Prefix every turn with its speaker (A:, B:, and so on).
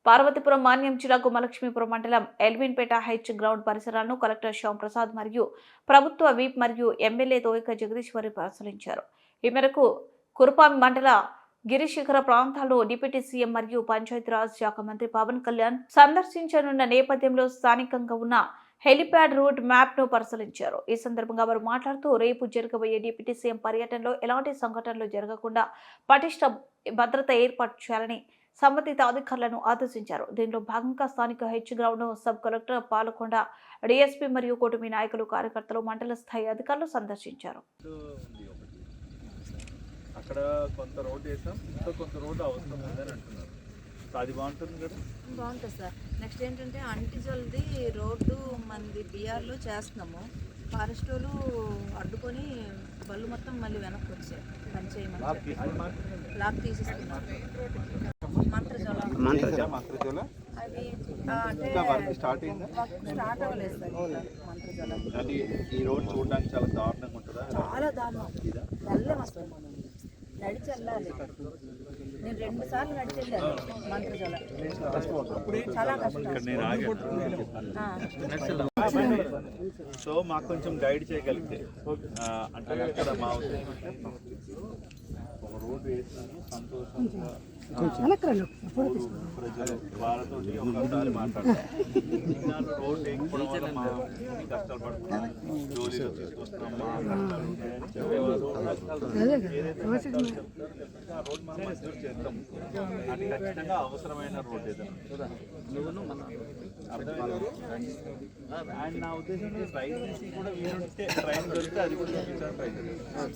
A: పార్వతీపురం మాన్యం జిల్లా గుమ్మలక్ష్మీపురం మండలం Elvinpeta H ground పరిసరాలను కలెక్టర్ శ్యామ్ ప్రసాద్ మరియు ప్రభుత్వ విప్ మరియు ఎమ్మెల్యే తోయిక జగదీశ్వరి పరిశీలించారు. ఈ మేరకు కురుపాం మండల గిరిశిఖర ప్రాంతాల్లో డిప్యూటీ సీఎం మరియు పంచాయతీరాజ్ శాఖ మంత్రి పవన్ కళ్యాణ్ సందర్శించనున్న నేపథ్యంలో స్థానికంగా ఉన్న హెలిప్యాడ్ రూట్ మ్యాప్ ను పరిశీలించారు. ఈ సందర్భంగా వారు మాట్లాడుతూ రేపు జరగబోయే డిప్యూటీ సీఎం పర్యటనలో ఎలాంటి సంఘటనలు జరగకుండా పటిష్ట భద్రత ఏర్పాటు చేయాలని సంబంధిత అధికారులను ఆదేశించారు. దీనిలో భాగంగా స్థానిక H ground sub collector Palakonda, DSP మరియు కూటమి నాయకులు, కార్యకర్తలు, మండల స్థాయి అధికారులు సందర్శించారు.
B: అక్కడ కొంత రోడ్ వేసాం, ఇంకా కొంత రోడ్ అవసరం ఉందని అంటున్నారు. అది బాగుంటుంది కదా?
C: బాగుంటుంది సార్. నెక్స్ట్ ఏంటంటే అంటిజల్ది రోడ్డు మంది బీఆర్లో చేస్తున్నాము. ఫారెస్ట్ వాళ్ళు అడ్డుకొని బళ్ళు మొత్తం మళ్ళీ వెనక్కి వచ్చాయి. పని చేయమని లాక్ తీసేస్తున్నారు.
B: మంత్రజల
C: అది అంటే స్టార్ట్ అవ్వలేదు సార్. మంత్రజల
B: అది ఈ రోడ్ చూడడానికి చాలా దారుణంగా ఉంటుందా?
C: చాలా దారుణం. వెళ్ళలేము అసలు, నడిచి వెళ్ళాలి. నేను 2 సార్లు నడిచి వెళ్ళాను మంత్రజల. చాలా కష్టం.
B: సో మాకు కొంచెం గైడ్ చేయగలిగితే అంటే అక్కడ మా ఉద్దేశం ఒక రోడ్డు వేస్తాను, సంతోషంగా ప్రజలు వాళ్ళతో ఒకసారి మాట్లాడతాం. రోడ్డు వేయకపోవడం వల్ల మా కష్టాలు పడుతున్నాం, జోలీలు తీసుకొస్తున్నాం, మా కష్టాలు ఆ రోడ్ మనం మంజూరు చేస్తాం. అది ఖచ్చితంగా అవసరమైన రోడ్ ఏదైనా అండ్ నా ఉద్దేశం ట్రైన్ నుంచి కూడా వీలుంటే ట్రైన్ దొరికితే అది కూడా చూపించడానికి ట్రై చేస్తాం.